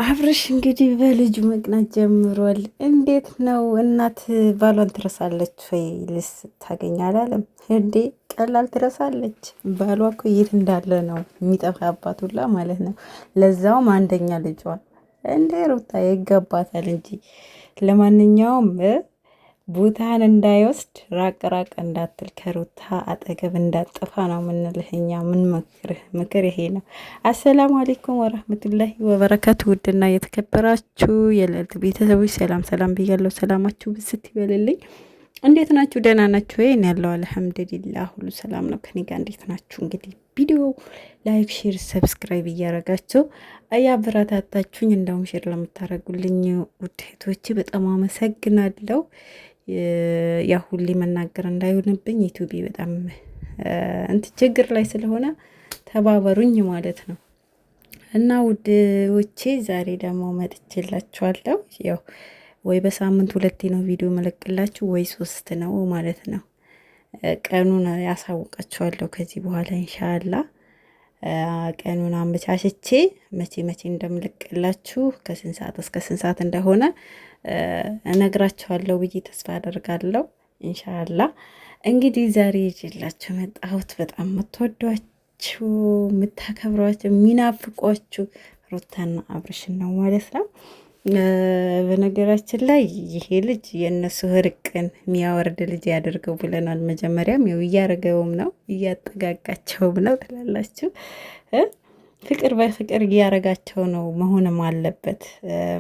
አብርሽ እንግዲህ በልጁ መቅናት ጀምሯል። እንዴት ነው እናት ባሏን ትረሳለች ወይ ልስ ታገኝ አላለም እንዴ? ቀላል ትረሳለች። ባሏ እኮ የት እንዳለ ነው የሚጠፋባት ሁላ ማለት ነው። ለዛውም አንደኛ ልጇ እንዴ ሩታ ይገባታል እንጂ። ለማንኛውም ቦታን እንዳይወስድ ራቅ ራቅ እንዳትል ከሩታ አጠገብ እንዳጠፋ ነው የምንልህ እኛ። ምን ምክር ይሄ ነው። አሰላሙ አሌይኩም ወረህመቱላሂ ወበረካቱ። ውድና የተከበራችሁ የልዕልት ቤተሰቦች ሰላም ሰላም ብያለሁ። ሰላማችሁ ብስት ይበልልኝ። እንዴት ናችሁ? ደህና ናችሁ ወይ? ያለው አልሐምዱሊላህ ሁሉ ሰላም ነው ከኔ ጋር። እንዴት ናችሁ? እንግዲህ ቪዲዮ ላይክ፣ ሼር፣ ሰብስክራይብ እያረጋችሁ እያበረታታችሁኝ እንደውም ሼር ለምታደርጉልኝ ውድ እህቶቼ በጣም አመሰግናለሁ። ያ ሁሌ መናገር እንዳይሆንብኝ ዩቲዩብ በጣም ችግር ላይ ስለሆነ ተባበሩኝ ማለት ነው። እና ውዶቼ ዛሬ ደግሞ መጥቼላችኋለሁ። ያው ወይ በሳምንት ሁለቴ ነው ቪዲዮ መለቅላችሁ ወይ 3 ነው ማለት ነው። ቀኑን ያሳውቃችኋለሁ ከዚህ በኋላ ኢንሻአላህ። ቀኑን አመቻችቼ መቼ እንደምለቅላችሁ ከስንት ሰዓት እስከ ስንት ሰዓት እንደሆነ እነግራችኋለሁ ብዬ ተስፋ አደርጋለሁ ኢንሻአላህ። እንግዲህ ዛሬ ይዤላችሁ መጣሁት በጣም የምትወዷችሁ የምታከብሯቸው የሚናፍቋችሁ ሩታና አብርሽን ነው ማለት ነው። በነገራችን ላይ ይሄ ልጅ የእነሱ እርቅን የሚያወርድ ልጅ ያደርገው ብለናል። መጀመሪያም ያው እያረገውም ነው እያጠጋጋቸውም ነው ትላላችሁ። ፍቅር በፍቅር እያረጋቸው ነው መሆንም አለበት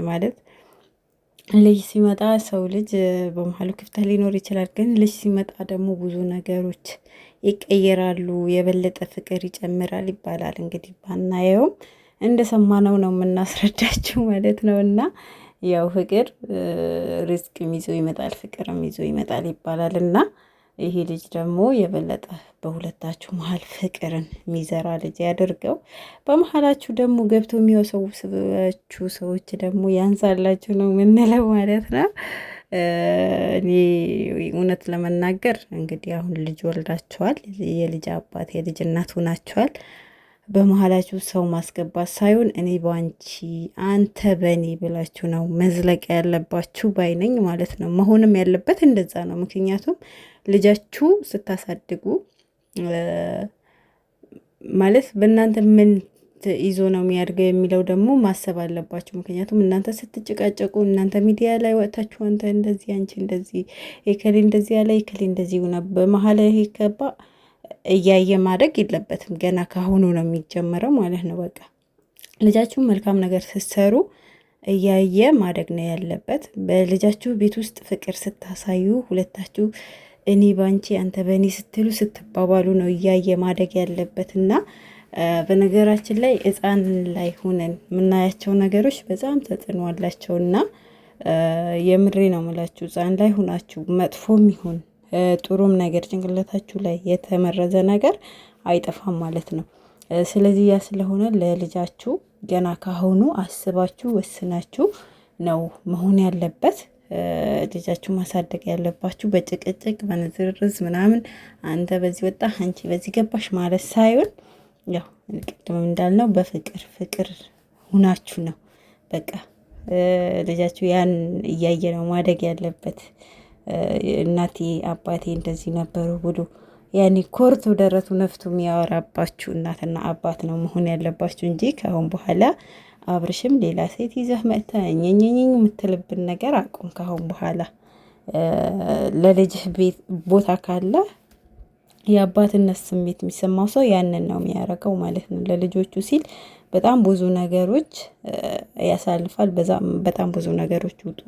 ማለት። ልጅ ሲመጣ ሰው ልጅ በመሀሉ ክፍተት ሊኖር ይችላል። ግን ልጅ ሲመጣ ደግሞ ብዙ ነገሮች ይቀየራሉ፣ የበለጠ ፍቅር ይጨምራል ይባላል። እንግዲህ ባናየውም እንደሰማነው ነው የምናስረዳችሁ ማለት ነው። እና ያው ፍቅር ሪዝቅም ይዞ ይመጣል፣ ፍቅርም ይዞ ይመጣል ይባላል። እና ይሄ ልጅ ደግሞ የበለጠ በሁለታችሁ መሀል ፍቅርን የሚዘራ ልጅ ያደርገው። በመሀላችሁ ደግሞ ገብቶ የሚወሰውስባችሁ ሰዎች ደግሞ ያንሳላችሁ ነው የምንለው ማለት ነው። እኔ እውነት ለመናገር እንግዲህ አሁን ልጅ ወልዳችኋል፣ የልጅ አባት የልጅ እናት ሆናችኋል። በመሀላችሁ ሰው ማስገባት ሳይሆን እኔ በአንቺ አንተ በእኔ ብላችሁ ነው መዝለቅ ያለባችሁ ባይነኝ ማለት ነው። መሆንም ያለበት እንደዛ ነው። ምክንያቱም ልጃችሁ ስታሳድጉ ማለት በእናንተ ምን ይዞ ነው የሚያድገው የሚለው ደግሞ ማሰብ አለባችሁ። ምክንያቱም እናንተ ስትጨቃጨቁ እናንተ ሚዲያ ላይ ወጥታችሁ አንተ እንደዚህ አንቺ እንደዚህ የከሌ እንደዚህ ያለ የከሌ እንደዚህ ሆነ በመሀል ይከባ እያየ ማድረግ የለበትም። ገና ካሁኑ ነው የሚጀመረው ማለት ነው። በቃ ልጃችሁ መልካም ነገር ስትሰሩ እያየ ማደግ ነው ያለበት። በልጃችሁ ቤት ውስጥ ፍቅር ስታሳዩ ሁለታችሁ እኔ ባንቺ አንተ በእኔ ስትሉ ስትባባሉ ነው እያየ ማደግ ያለበት። እና በነገራችን ላይ ሕፃን ላይ ሆነን የምናያቸው ነገሮች በጣም ተጽዕኖ አላቸው። እና የምሬ ነው የምላችሁ ሕፃን ላይ ሆናችሁ መጥፎም ይሁን ጥሩም ነገር ጭንቅላታችሁ ላይ የተመረዘ ነገር አይጠፋም ማለት ነው። ስለዚህ ያ ስለሆነ ለልጃችሁ ገና ካሁኑ አስባችሁ ወስናችሁ ነው መሆን ያለበት። ልጃችሁ ማሳደግ ያለባችሁ በጭቅጭቅ በንዝርዝ ምናምን አንተ በዚህ ወጣ አንቺ በዚህ ገባሽ ማለት ሳይሆን ያው ቅድም እንዳልነው በፍቅር ሁናችሁ ነው በቃ ልጃችሁ ያን እያየ ነው ማደግ ያለበት። እናቴ አባቴ እንደዚህ ነበሩ ብሎ ያኔ ኮርቱ ደረቱ ነፍቱ የሚያወራባችሁ እናትና አባት ነው መሆን ያለባችሁ እንጂ ከአሁን በኋላ አብርሽም ሌላ ሴት ይዘህ መጥተህ ኘኘኝ የምትልብን ነገር አቁም። ካሁን በኋላ ለልጅህ ቤት ቦታ ካለ የአባትነት ስሜት የሚሰማው ሰው ያንን ነው የሚያደርገው ማለት ነው። ለልጆቹ ሲል በጣም ብዙ ነገሮች ያሳልፋል። በጣም ብዙ ነገሮች ውጦ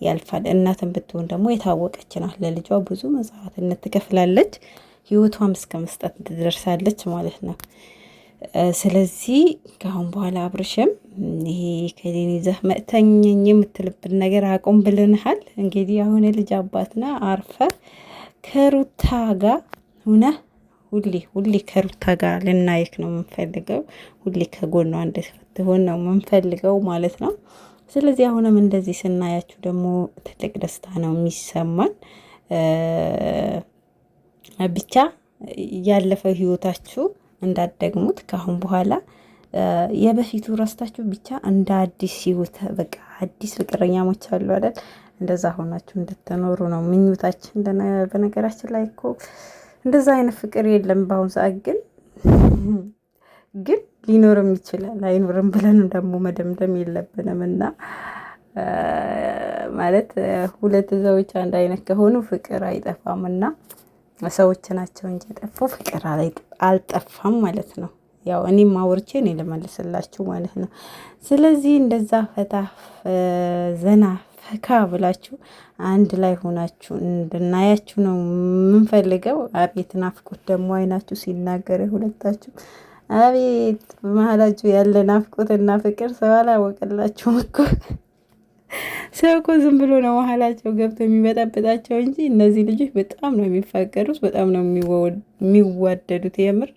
ያልፋል። እናትን ብትሆን ደግሞ የታወቀች ናት። ለልጇ ብዙ መስዋዕትነት ትከፍላለች። ህይወቷም እስከ መስጠት ትደርሳለች ማለት ነው። ስለዚህ ከአሁን በኋላ አብርሽም ይሄ ከሌን ይዘህ መጥተኝ የምትልብን ነገር አቁም ብልንሃል። እንግዲህ አሁን የልጅ አባትና አርፈ ከሩታ ጋር ሁነህ ሁሌ ከሩታ ጋር ልናይክ ነው የምንፈልገው። ሁሌ ከጎኗ እንድትሆን ነው የምንፈልገው ማለት ነው። ስለዚህ አሁንም እንደዚህ ስናያችሁ ደግሞ ትልቅ ደስታ ነው የሚሰማን። ብቻ ያለፈው ህይወታችሁ እንዳትደግሙት ካሁን በኋላ የበፊቱ ረስታችሁ ብቻ እንደ አዲስ ህይወት በቃ አዲስ ፍቅረኛሞች አሉ አይደል? እንደዛ ሆናችሁ እንድትኖሩ ነው ምኞታችን። በነገራችን ላይ እኮ እንደዛ አይነት ፍቅር የለም በአሁኑ ሰዓት። ግን ሊኖርም ይችላል አይኖርም ብለን ደግሞ መደምደም የለብንም እና ማለት ሁለት ሰዎች አንድ አይነት ከሆኑ ፍቅር አይጠፋም እና ሰዎች ናቸው እንጂ ጠፉ ፍቅር አልጠፋም ማለት ነው። ያው እኔም አውርቼ እኔ ልመልስላችሁ ማለት ነው። ስለዚህ እንደዛ ፈታ ዘና ፈካ ብላችሁ አንድ ላይ ሆናችሁ እንድናያችሁ ነው የምንፈልገው። አቤት ናፍቆት ደግሞ አይናችሁ ሲናገር ሁለታችሁ አቤት በመሀላችሁ ያለ ናፍቆትና ፍቅር ሰው አላወቀላችሁም እኮ። ሰው እኮ ዝም ብሎ ነው መሀላቸው ገብቶ የሚበጠብጣቸው እንጂ እነዚህ ልጆች በጣም ነው የሚፋቀሩት፣ በጣም ነው የሚዋደዱት። የምር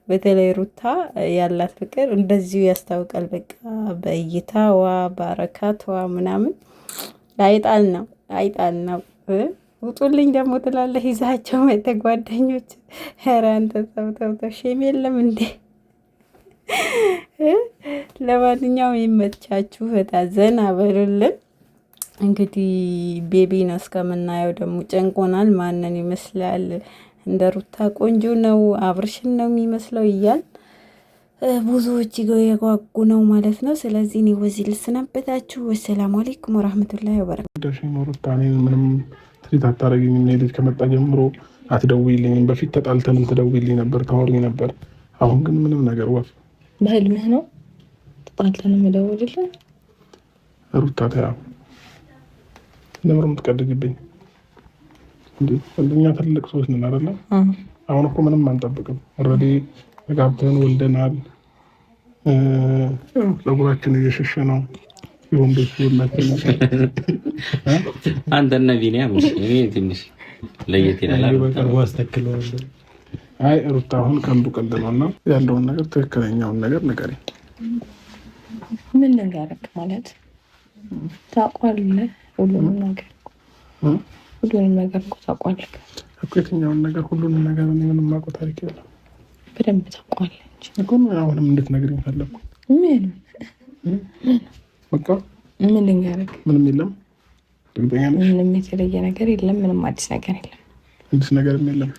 በተለይ ሩታ ያላት ፍቅር እንደዚሁ ያስታውቃል። በቃ በእይታዋ በአረካቷ ምናምን አይጣል ነው። ውጡልኝ ደግሞ ትላለህ ይዛቸው ጓደኞች። ኧረ አንተ ተው ሼም የለም እንዴ? ለማንኛውም ይመቻችሁ፣ ፈታ ዘና በሉልን። እንግዲህ ቤቢን እስከምናየው ደግሞ ጨንቆናል። ማንን ይመስላል? እንደ ሩታ ቆንጆ ነው አብርሽን ነው የሚመስለው እያል ብዙዎች የጓጉ ነው ማለት ነው። ስለዚህ እኔ ወዚህ ልስናበታችሁ። ወሰላሙ አለይኩም ወራህመቱላሂ ወበረካቱ። ሩታ ምንም ትሪት አታረጊኝ። ልጅ ከመጣ ጀምሮ አትደውይልኝም። በፊት ተጣልተንም ትደውይልኝ ነበር፣ ታወሪኝ ነበር። አሁን ግን ምንም ነገር ወፍ በህልምህ ነው ተጣልተን የምደውልልህ? ሩታ ተያ ለምን የምትቀልጅብኝ እንዴ? እኛ ትልቅ ሰዎች ነን አይደለ? አሁን እኮ ምንም አንጠብቅም። ኦልሬዲ ተጋብተን ወልደናል። ፀጉራችን እየሸሸ ነው። ይሁን ቤት ሁላችን አንተና ቢኒያም እኔ ትንሽ ለየት ይላል። አይ ሩታ አሁን ቀልዱ ቀልድ ነው እና ያለውን ነገር ትክክለኛውን ነገር ንገሪኝ። ምን ንገረክ ማለት ታውቃለህ? ሁሉንም ነገር እኮ ታውቃለህ እኮ። የትኛውን ነገር? ሁሉንም ነገር እኔ ምንም የማውቀው ታሪክ የለም። በደንብ ታውቃለህ እኮ። አሁንም እንድትነግሪኝ ፈለኩ። ምን በቃ ምን ንገረክ? ምንም የለም። እርግጠኛ ነሽ? ምንም የተለየ ነገር የለም። ምንም አዲስ ነገር የለም። አዲስ ነገርም የለም።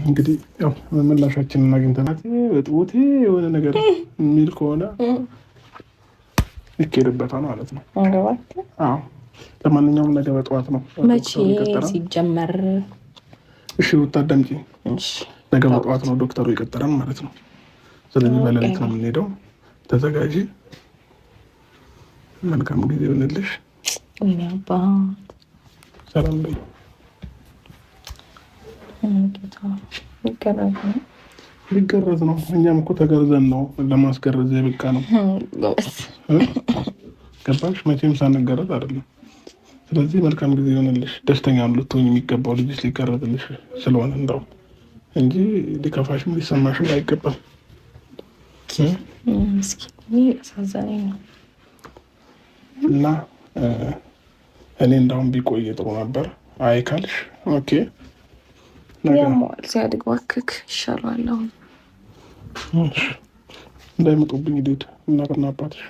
እንግዲህ ያው ምላሻችንን አግኝተናል። በጥቦቴ የሆነ ነገር የሚል ከሆነ ይኬድበታል ማለት ነው። አዎ ለማንኛውም ነገ በጠዋት ነው መቼ ሲጀመር? እሺ ሩታ አዳምጪ። ነገ በጠዋት ነው ዶክተሩ የቀጠረን ማለት ነው። ስለዚህ በሌሊት ነው የምንሄደው። ተዘጋጂ። መልካም ጊዜ ይሆንልሽ። ሰላም በይ። ሊገረዝ ነው። እኛም እኮ ተገርዘን ነው ለማስገረዝ የበቃ ነው። ገባሽ? መቼም ሳንገረዝ አይደለም። ስለዚህ መልካም ጊዜ ይሆንልሽ። ደስተኛ ልትሆኝ የሚገባው ልጅሽ ሊገረዝልሽ ስለሆነ እንደው እንጂ ሊከፋሽም ሊሰማሽም አይገባም። አሳዛኝ ነው እና እኔ እንዳውም ቢቆይ ጥሩ ነበር። አይ ካልሽ ኦኬ። ያሟል ሲያድግ እባክህ ይሻላል። አሁን እንዳይመጡብኝ ሂድ እናትና አባትሽ